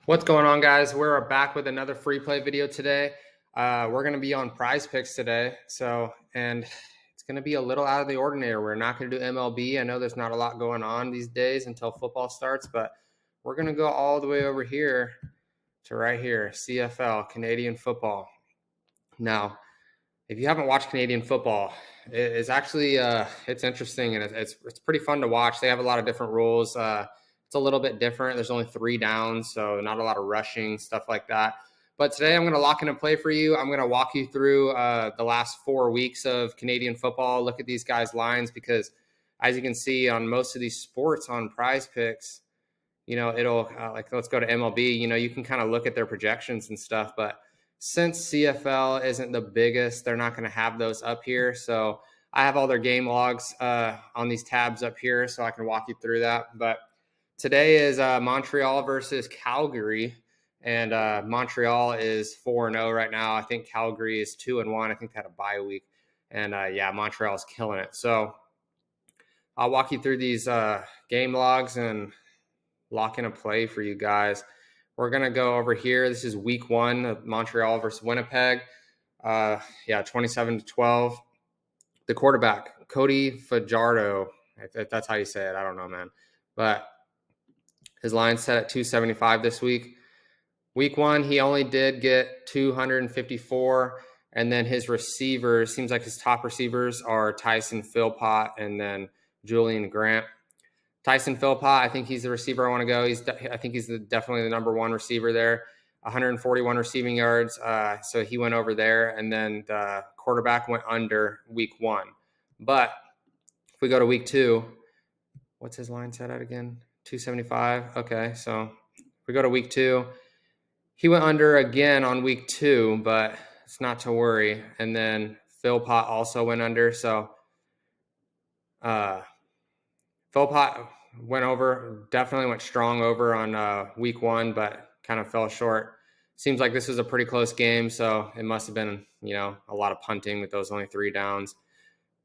What's going on, guys? We're back with another free play video today. We're going to be on PrizePicks today. And it's going to be a little out of the ordinary. We're not going to do MLB. I know there's not a lot going on these days until football starts, but we're going to go all the way over here to right here, CFL, Canadian football. Now, if you haven't watched Canadian football, it's actually it's interesting and it's pretty fun to watch. They have a lot of different rules. It's a little bit different. There's only 3 downs, so not a lot of rushing, stuff like that. But today I'm going to lock in a play for you. I'm going to walk you through the last 4 weeks of Canadian football. Look at these guys' lines because, as you can see on most of these sports on PrizePicks, it'll like let's go to MLB. You can kind of look at their projections and stuff, but since CFL isn't the biggest, they're not going to have those up here. So I have all their game logs on these tabs up here, so I can walk you through that. But today is Montreal versus Calgary, and Montreal is 4-0 right now. I think Calgary is 2-1. I think they had a bye week, and Montreal is killing it. So I'll walk you through these game logs and lock in a play for you guys. We're going to go over here. This is week 1 of Montreal versus Winnipeg. 27-12. The quarterback, Cody Fajardo, if that's how you say it. I don't know, man. But his line's set at 275 this week. Week 1, he only did get 254. And then his receivers, seems like his top receivers are Tyson Philpott and then Julian Grant. Tyson Philpott, I think he's the receiver I want to go. I think he's definitely the number 1 receiver there. 141 receiving yards, so he went over there. And then the quarterback went under week 1. But if we go to week 2, what's his line set at again? 275. Okay, so if we go to week 2, he went under again on week 2, but it's not to worry. And then Philpott also went under. So Philpott definitely went strong over on week 1, but kind of fell short. Seems like this was a pretty close game, so it must have been, a lot of punting with those only 3 downs.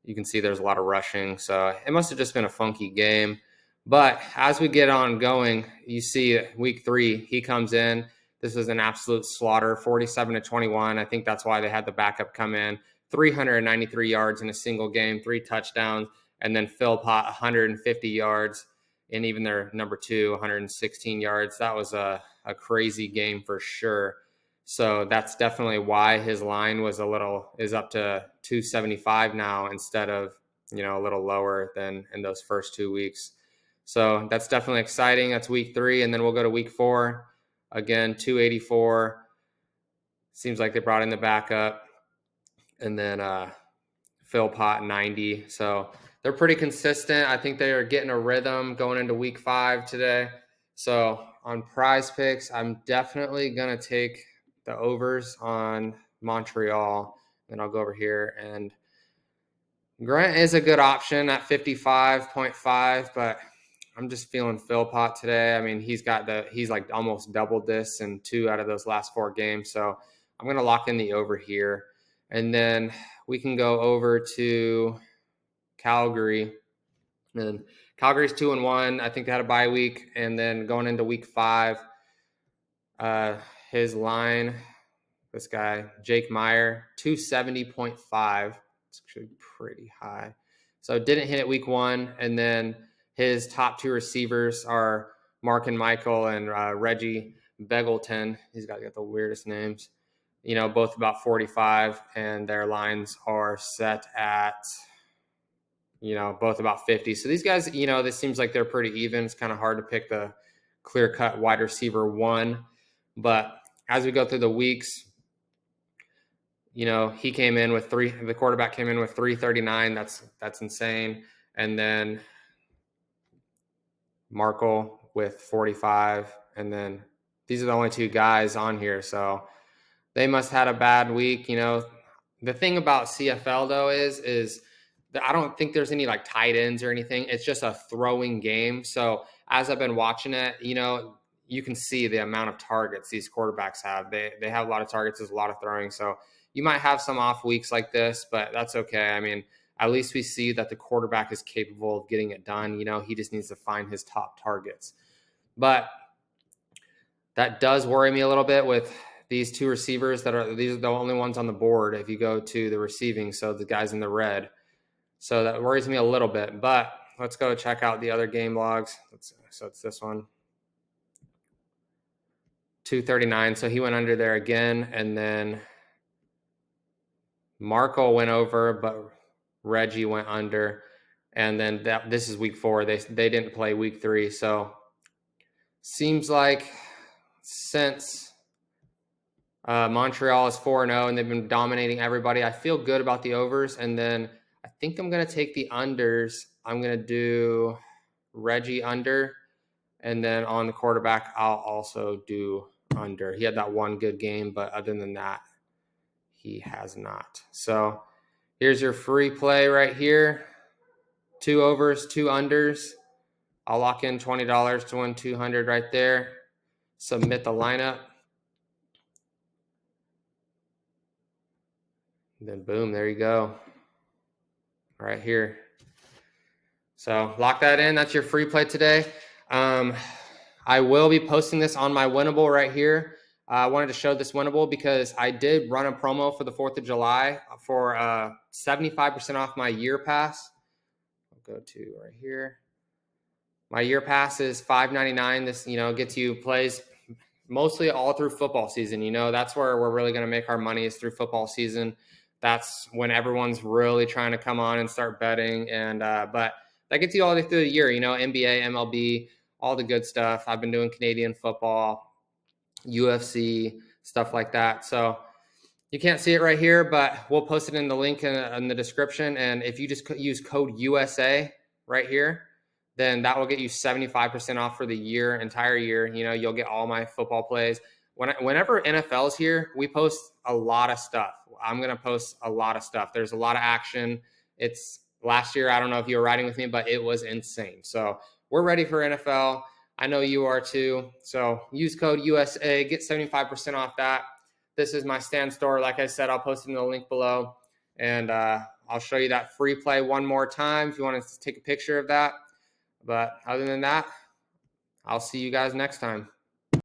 You can see there's a lot of rushing, so it must have just been a funky game. But as we get on going, you see week 3, he comes in. This was an absolute slaughter, 47-21. I think that's why they had the backup come in. 393 yards in a single game, 3 touchdowns, and then Philpott 150 yards, and even their number 2, 116 yards. That was a crazy game for sure. So that's definitely why his line is up to 275 now instead of, a little lower than in those first 2 weeks. So that's definitely exciting. That's week 3. And then we'll go to week 4. Again, 284. Seems like they brought in the backup. And then Philpott 90. So they're pretty consistent. I think they are getting a rhythm going into week 5 today. So on PrizePicks, I'm definitely going to take the overs on Montreal. Then I'll go over here, and Grant is a good option at 55.5, but I'm just feeling Philpott today. I mean, he's like almost doubled this in 2 out of those last 4 games. So I'm going to lock in the over here. And then we can go over to Calgary. And Calgary's 2-1. I think they had a bye week. And then going into week 5, his line, this guy, Jake Meyer, 270.5. It's actually pretty high. So didn't hit it week 1. And then his top 2 receivers are Mark and Michael and Reggie Begelton. He's got the weirdest names. Both about 45, and their lines are set at, both about 50. So these guys, this seems like they're pretty even. It's kind of hard to pick the clear-cut wide receiver 1. But as we go through the weeks, he came in with 3. The quarterback came in with 339. That's insane. And then Markle with 45. And then these are the only 2 guys on here. So they must have had a bad week. The thing about CFL though is that I don't think there's any like tight ends or anything. It's just a throwing game. So as I've been watching it, you can see the amount of targets these quarterbacks have. They have a lot of targets. There's a lot of throwing. So you might have some off weeks like this, but that's okay. I mean, at least we see that the quarterback is capable of getting it done. He just needs to find his top targets. But That does worry me a little bit with these two receivers these are the only ones on the board if you go to the receiving, so the guys in the red. So that worries me a little bit, but let's go check out the other game logs. So it's this one. 239. So he went under there again, and then Marco went over, but Reggie went under. And then this is week 4. They didn't play week 3. So seems like since Montreal is 4-0 and they've been dominating everybody, I feel good about the overs. And then I think I'm going to take the unders. I'm going to do Reggie under. And then on the quarterback, I'll also do under. He had that one good game, but other than that, he has not. So here's your free play right here. 2 overs, 2 unders. I'll lock in $20 to win $200 right there. Submit the lineup. Then boom, there you go. Right here. So lock that in. That's your free play today. I will be posting this on my winnable right here. I wanted to show this winnable because I did run a promo for the 4th of July for 75% off my year pass. I'll go to right here. My year pass is $5.99. This, gets you plays mostly all through football season. That's where we're really going to make our money, is through football season. That's when everyone's really trying to come on and start betting. And but that gets you all the way through the year, NBA, MLB, all the good stuff. I've been doing Canadian football, UFC, stuff like that. So you can't see it right here, but we'll post it in the link in the description. And if you just use code USA right here, then that will get you 75% off for the entire year. You'll get all my football plays. Whenever NFL's here, we post a lot of stuff. I'm going to post a lot of stuff. There's a lot of action. It's last year, I don't know if you were riding with me, but it was insane. So we're ready for NFL. I know you are too. So use code USA, get 75% off that. This is my stand store. Like I said, I'll post it in the link below. And I'll show you that free play one more time if you want to take a picture of that. But other than that, I'll see you guys next time.